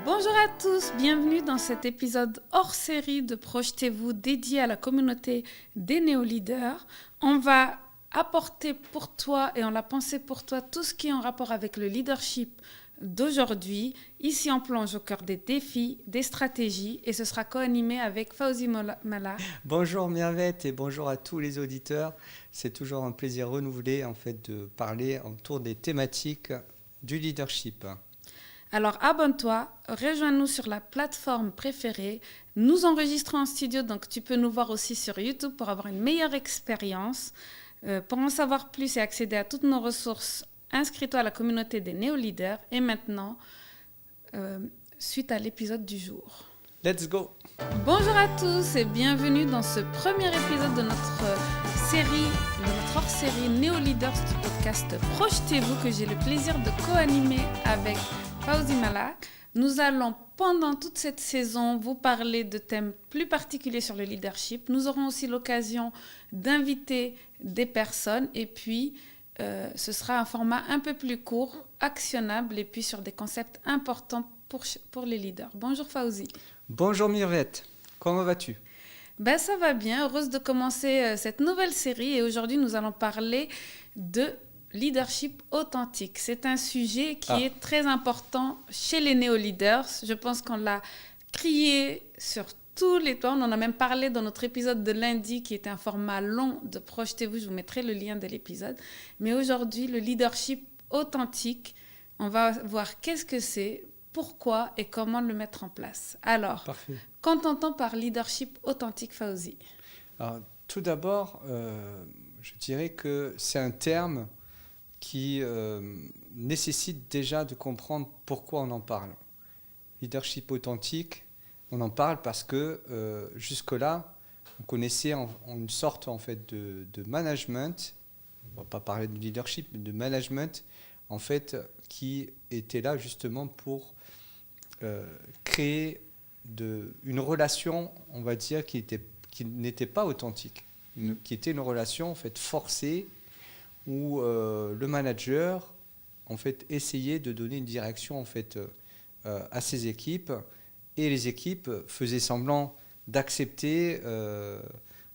Bonjour à tous, bienvenue dans cet épisode hors série de Projetez-vous dédié à la communauté des néo-leaders. On va apporter pour toi et on l'a pensé pour toi tout ce qui est en rapport avec le leadership d'aujourd'hui. Ici, on plonge au cœur des défis, des stratégies et ce sera co-animé avec Fawzi Mala. Bonjour Mirvette et bonjour à tous les auditeurs. C'est toujours un plaisir renouvelé en fait de parler autour des thématiques du leadership. Alors abonne-toi, rejoins-nous sur la plateforme préférée. Nous enregistrons en studio, donc tu peux nous voir aussi sur YouTube pour avoir une meilleure expérience. Pour en savoir plus et accéder à toutes nos ressources, inscris-toi à la communauté des néo-leaders. Et maintenant, suite à l'épisode du jour. Let's go! Bonjour à tous et bienvenue dans ce premier épisode de notre série, de notre hors-série Néo-Leaders du podcast Projetez-vous que j'ai le plaisir de co-animer avec Fawzi Mala. Nous allons pendant toute cette saison vous parler de thèmes plus particuliers sur le leadership. Nous aurons aussi l'occasion d'inviter des personnes et puis ce sera un format un peu plus court, actionnable et puis sur des concepts importants pour les leaders. Bonjour Fawzi. Bonjour Mirvette, comment vas-tu? Ça va bien, heureuse de commencer cette nouvelle série et aujourd'hui nous allons parler de leadership authentique. C'est un sujet qui est très important chez les néo-leaders. Je pense qu'on l'a crié sur tous les toits. On en a même parlé dans notre épisode de lundi qui était un format long de Projetez-vous. Je vous mettrai le lien de l'épisode. Mais aujourd'hui, le leadership authentique, on va voir qu'est-ce que c'est, pourquoi et comment le mettre en place. Alors, qu'entend-on par leadership authentique, Fawzi? Alors, tout d'abord, je dirais que c'est un terme qui nécessite déjà de comprendre pourquoi on en parle. Leadership authentique, on en parle parce que jusque-là, on connaissait une sorte en fait de management, on ne va pas parler de leadership, mais de management, en fait, qui était là justement pour créer une relation, on va dire, qui n'était pas authentique, qui était une relation en fait forcée, où le manager en fait essayait de donner une direction en fait à ses équipes et les équipes faisaient semblant d'accepter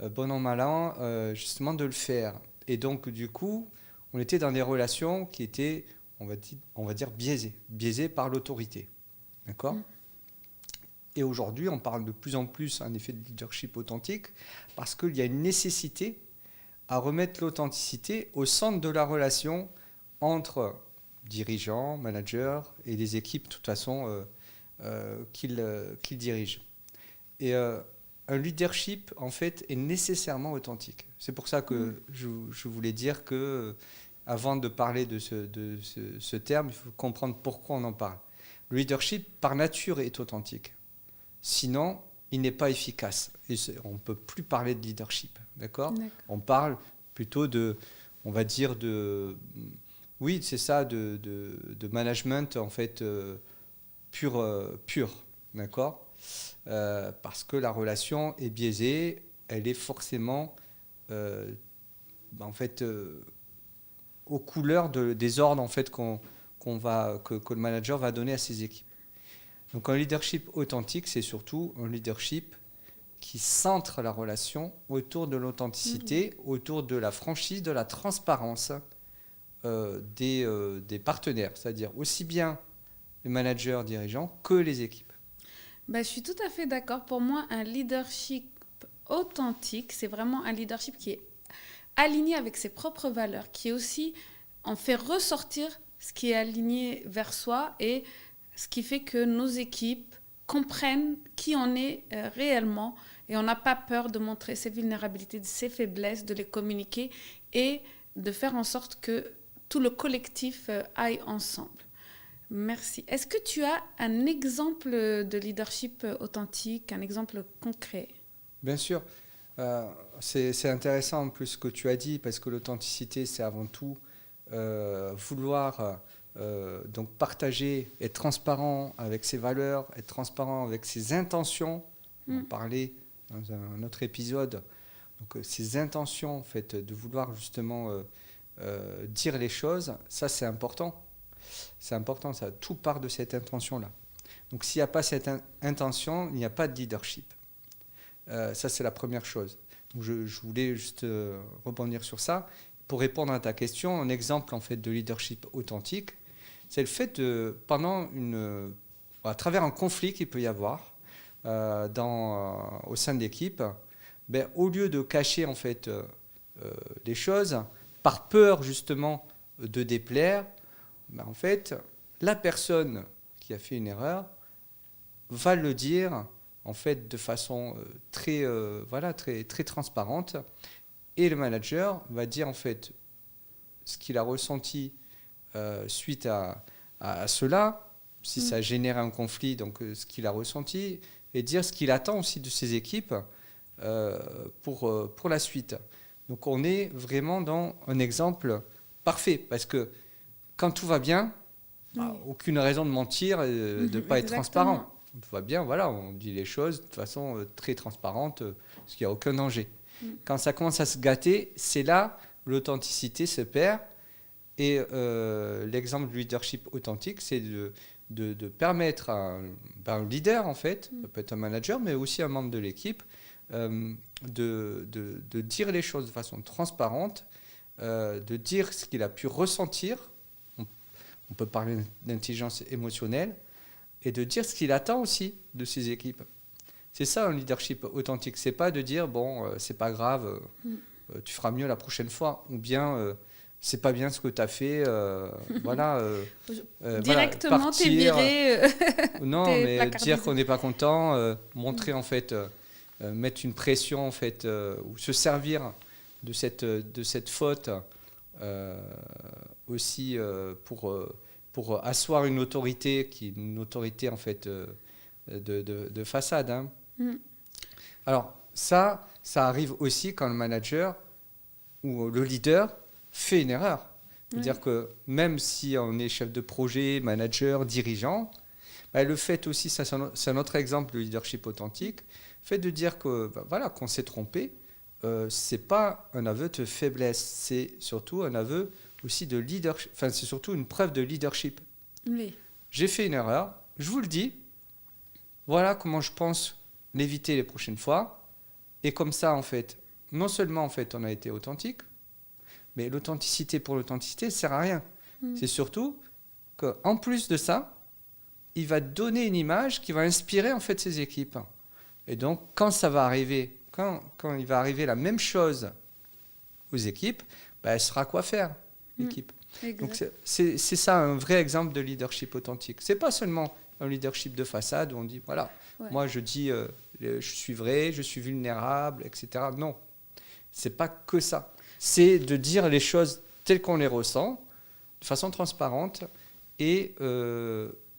bon an mal an justement de le faire et donc du coup on était dans des relations qui étaient on va dire biaisées par l'autorité, d'accord. Et aujourd'hui on parle de plus en plus en effet de leadership authentique parce qu'il y a une nécessité à remettre l'authenticité au centre de la relation entre dirigeants, managers et les équipes, de toute façon, qu'ils dirigent. Et un leadership, en fait, est nécessairement authentique. C'est pour ça que je voulais dire que, avant de parler de ce terme, il faut comprendre pourquoi on en parle. Le leadership, par nature, est authentique. Sinon, il n'est pas efficace. Et on ne peut plus parler de leadership, d'accord ? On parle plutôt on va dire oui, c'est ça, de management en fait pur, d'accord ? Parce que la relation est biaisée, elle est forcément en fait aux couleurs des ordres en fait que le manager va donner à ses équipes. Donc un leadership authentique, c'est surtout un leadership qui centre la relation autour de l'authenticité, autour de la franchise, de la transparence des partenaires, c'est-à-dire aussi bien les managers, dirigeants, que les équipes. Je suis tout à fait d'accord. Pour moi, un leadership authentique, c'est vraiment un leadership qui est aligné avec ses propres valeurs, qui aussi en fait ressortir ce qui est aligné vers soi et ce qui fait que nos équipes comprennent qui on est réellement et on n'a pas peur de montrer ses vulnérabilités, ses faiblesses, de les communiquer et de faire en sorte que tout le collectif aille ensemble. Merci. Est-ce que tu as un exemple de leadership authentique, un exemple concret? Bien sûr. C'est intéressant en plus ce que tu as dit parce que l'authenticité, c'est avant tout vouloir donc partager, être transparent avec ses valeurs, être transparent avec ses intentions. On en parlait dans un autre épisode. Donc ses intentions, en fait, de vouloir justement dire les choses, ça c'est important. C'est important, ça. Tout part de cette intention-là. Donc s'il n'y a pas cette intention, il n'y a pas de leadership. Ça, c'est la première chose. Donc, je voulais juste rebondir sur ça. Pour répondre à ta question, un exemple en fait, de leadership authentique, c'est le fait de, à travers un conflit qu'il peut y avoir au sein de l'équipe, au lieu de cacher en fait, les choses, par peur justement de déplaire, en fait, la personne qui a fait une erreur va le dire en fait de façon très transparente, et le manager va dire en fait ce qu'il a ressenti suite à cela, si ça génère un conflit, donc ce qu'il a ressenti, et dire ce qu'il attend aussi de ses équipes pour la suite. Donc on est vraiment dans un exemple parfait, parce que quand tout va bien, aucune raison de mentir et de ne pas être transparent. Tout va bien, voilà, on dit les choses de façon très transparente, parce qu'il n'y a aucun danger. Quand ça commence à se gâter, c'est là où l'authenticité se perd. Et l'exemple du leadership authentique, c'est de permettre à un leader, en fait, ça peut être un manager, mais aussi un membre de l'équipe, de dire les choses de façon transparente, de dire ce qu'il a pu ressentir. On peut parler d'intelligence émotionnelle, et de dire ce qu'il attend aussi de ses équipes. C'est ça un leadership authentique. C'est pas de dire bon, c'est pas grave, tu feras mieux la prochaine fois, ou bien c'est pas bien ce que tu as fait, directement voilà, t'es viré. Non, mais dire qu'on n'est pas content, montrer en fait, mettre une pression en fait, ou se servir de cette faute aussi pour asseoir une autorité qui est une autorité en fait de façade. Hein. Alors ça arrive aussi quand le manager ou le leader fait une erreur. C'est-à-dire que même si on est chef de projet, manager, dirigeant, le fait aussi, ça c'est un autre exemple de leadership authentique, le fait de dire que voilà, qu'on s'est trompé, c'est pas un aveu de faiblesse, c'est surtout un aveu aussi de leadership, enfin c'est surtout une preuve de leadership. Oui. J'ai fait une erreur, je vous le dis, voilà comment je pense l'éviter les prochaines fois, et comme ça en fait, non seulement en fait on a été authentique, mais l'authenticité pour l'authenticité ne sert à rien. C'est surtout qu'en plus de ça, il va donner une image qui va inspirer en fait ses équipes. Et donc quand ça va arriver, quand il va arriver la même chose aux équipes, elle saura quoi faire, l'équipe. Donc c'est ça un vrai exemple de leadership authentique. C'est pas seulement un leadership de façade où on dit voilà, moi je dis je suis vrai, je suis vulnérable, etc. Non, c'est pas que ça. C'est de dire les choses telles qu'on les ressent, de façon transparente, et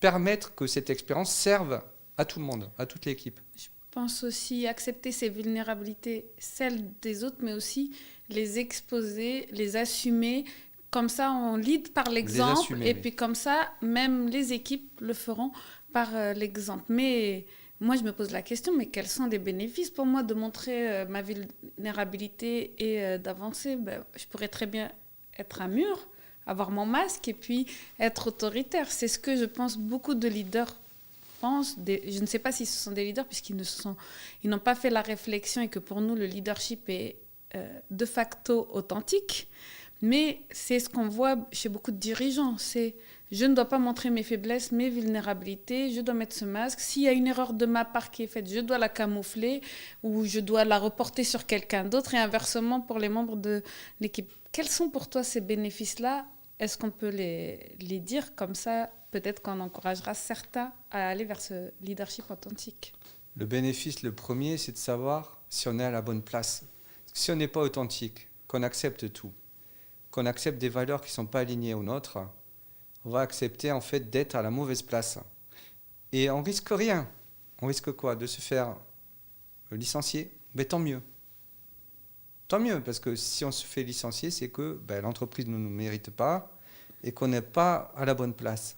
permettre que cette expérience serve à tout le monde, à toute l'équipe. Je pense aussi accepter ses vulnérabilités, celles des autres, mais aussi les exposer, les assumer. Comme ça, on lead par l'exemple, et puis comme ça, même les équipes le feront par l'exemple. Mais moi, je me pose la question, mais quels sont les bénéfices pour moi de montrer ma vulnérabilité et d'avancer? Je pourrais très bien être un mur, avoir mon masque et puis être autoritaire. C'est ce que je pense beaucoup de leaders pensent. Je ne sais pas si ce sont des leaders puisqu'ils n'ont pas fait la réflexion et que pour nous, le leadership est de facto authentique. Mais c'est ce qu'on voit chez beaucoup de dirigeants. C'est je ne dois pas montrer mes faiblesses, mes vulnérabilités, je dois mettre ce masque. S'il y a une erreur de ma part qui est faite, je dois la camoufler ou je dois la reporter sur quelqu'un d'autre et inversement pour les membres de l'équipe. Quels sont pour toi ces bénéfices-là? Est-ce qu'on peut les dire comme ça? Peut-être qu'on encouragera certains à aller vers ce leadership authentique. Le bénéfice, le premier, c'est de savoir si on est à la bonne place. Parce que si on n'est pas authentique, qu'on accepte tout, qu'on accepte des valeurs qui ne sont pas alignées aux nôtres, on va accepter en fait d'être à la mauvaise place. Et on risque rien. On risque quoi? De se faire licencier? Mais tant mieux. Tant mieux, parce que si on se fait licencier, c'est que l'entreprise ne nous mérite pas et qu'on n'est pas à la bonne place.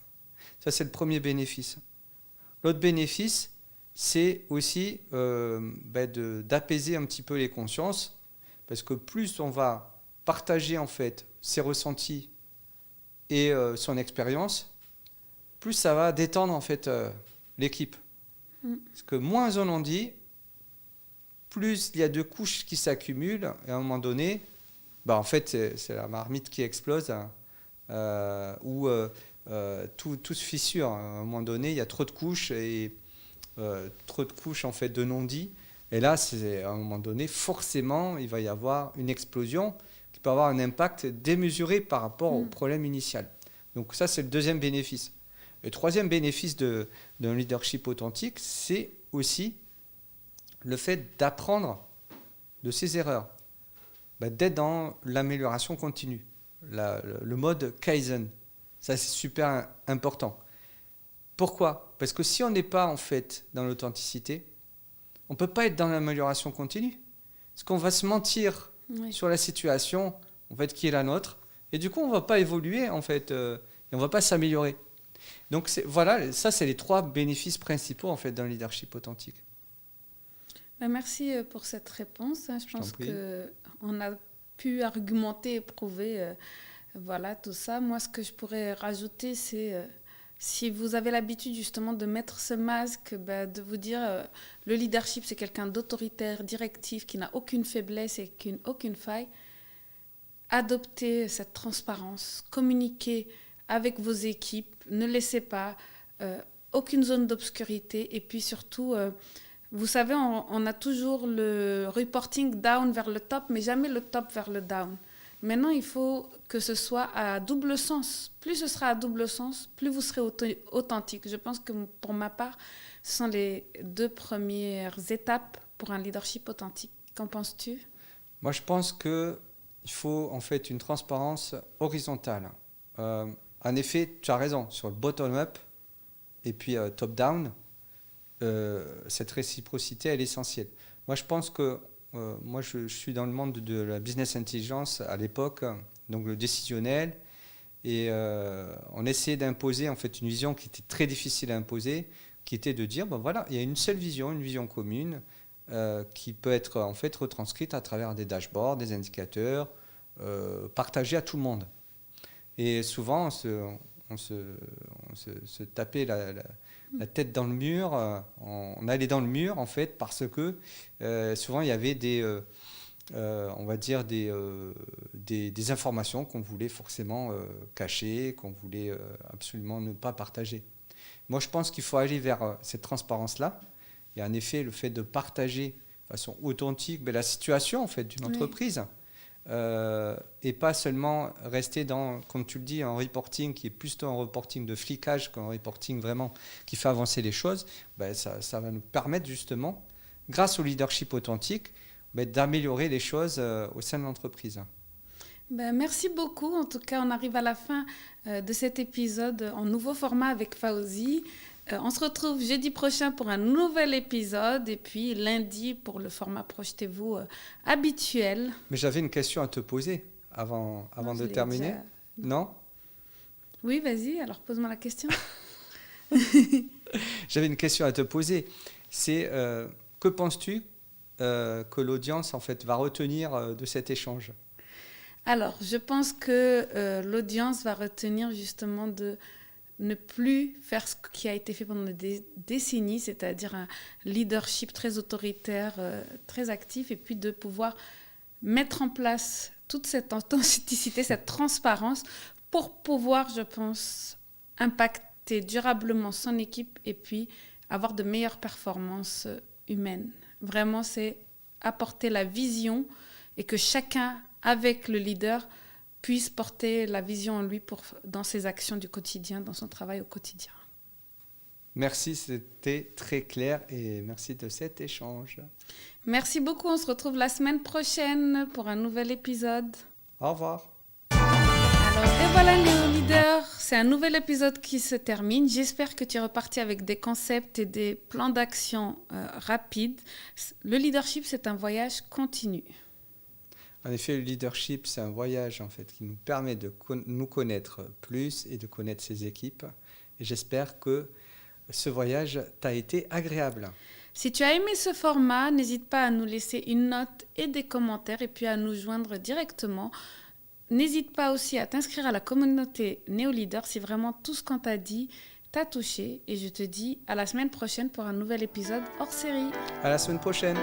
Ça, c'est le premier bénéfice. L'autre bénéfice, c'est aussi d'apaiser un petit peu les consciences, parce que plus on va partager en fait ses ressentis et son expérience, plus ça va détendre en fait l'équipe. Mm. Parce que moins on en dit, plus il y a de couches qui s'accumulent, et à un moment donné, en fait, c'est la marmite qui explose, hein, où tout se fissure. À un moment donné, il y a trop de couches, et trop de couches en fait, de non-dits. Et là, à un moment donné, forcément, il va y avoir une explosion qui peut avoir un impact démesuré par rapport au problème initial. Donc ça, c'est le deuxième bénéfice. Le troisième bénéfice d'un leadership authentique, c'est aussi le fait d'apprendre de ses erreurs, d'être dans l'amélioration continue, le mode Kaizen. Ça, c'est super important. Pourquoi ? Parce que si on n'est pas en fait dans l'authenticité, on ne peut pas être dans l'amélioration continue. Parce qu'on va se mentir sur la situation en fait, qui est la nôtre, et du coup, on ne va pas évoluer en fait, et on ne va pas s'améliorer. Donc voilà, ça, c'est les trois bénéfices principaux en fait, d'un leadership authentique. Merci pour cette réponse. Je pense qu'on a pu argumenter et prouver voilà, tout ça. Moi, ce que je pourrais rajouter, c'est si vous avez l'habitude justement de mettre ce masque, de vous dire le leadership, c'est quelqu'un d'autoritaire, directif, qui n'a aucune faiblesse et aucune faille. Adoptez cette transparence, communiquez avec vos équipes, ne laissez pas aucune zone d'obscurité, et puis surtout... vous savez, on a toujours le reporting down vers le top, mais jamais le top vers le down. Maintenant, il faut que ce soit à double sens. Plus ce sera à double sens, plus vous serez authentique. Je pense que pour ma part, ce sont les deux premières étapes pour un leadership authentique. Qu'en penses-tu ? Moi, je pense qu'il faut en fait une transparence horizontale. En effet, tu as raison, sur le bottom-up et puis top-down, cette réciprocité, elle est essentielle. Moi, je pense que je suis dans le monde de la business intelligence à l'époque, donc le décisionnel, et on essayait d'imposer en fait une vision qui était très difficile à imposer, qui était de dire, voilà, il y a une seule vision, une vision commune, qui peut être en fait retranscrite à travers des dashboards, des indicateurs, partagés à tout le monde. Et souvent, on se tapait la tête dans le mur, on allait dans le mur en fait parce que souvent il y avait on va dire des informations qu'on voulait forcément cacher, qu'on voulait absolument ne pas partager. Moi je pense qu'il faut aller vers cette transparence-là, et en effet le fait de partager de façon authentique la situation en fait d'une entreprise. Et pas seulement rester dans, comme tu le dis, un reporting qui est plutôt un reporting de flicage qu'un reporting vraiment qui fait avancer les choses. Ça va nous permettre justement, grâce au leadership authentique, d'améliorer les choses au sein de l'entreprise. Merci beaucoup. En tout cas, on arrive à la fin de cet épisode en nouveau format avec Fawzi. On se retrouve jeudi prochain pour un nouvel épisode, et puis lundi pour le format Projetez-vous habituel. Mais j'avais une question à te poser avant de terminer. Non ? Oui, vas-y, alors pose-moi la question. J'avais une question à te poser. C'est que penses-tu que l'audience en fait, va retenir de cet échange ? Alors, je pense que l'audience va retenir justement de ne plus faire ce qui a été fait pendant des décennies, c'est-à-dire un leadership très autoritaire, très actif, et puis de pouvoir mettre en place toute cette authenticité, cette transparence, pour pouvoir, je pense, impacter durablement son équipe et puis avoir de meilleures performances humaines. Vraiment, c'est apporter la vision, et que chacun, avec le leader, puisse porter la vision en lui dans ses actions du quotidien, dans son travail au quotidien. Merci, c'était très clair, et merci de cet échange. Merci beaucoup, on se retrouve la semaine prochaine pour un nouvel épisode. Au revoir. Alors, et voilà les leaders, c'est un nouvel épisode qui se termine. J'espère que tu es reparti avec des concepts et des plans d'action rapides. Le leadership, c'est un voyage continu. En effet, le leadership, c'est un voyage en fait, qui nous permet de nous connaître plus et de connaître ses équipes. Et j'espère que ce voyage t'a été agréable. Si tu as aimé ce format, n'hésite pas à nous laisser une note et des commentaires, et puis à nous joindre directement. N'hésite pas aussi à t'inscrire à la communauté NeoLeader si vraiment tout ce qu'on t'a dit t'a touché et je te dis à la semaine prochaine pour un nouvel épisode hors série. À la semaine prochaine.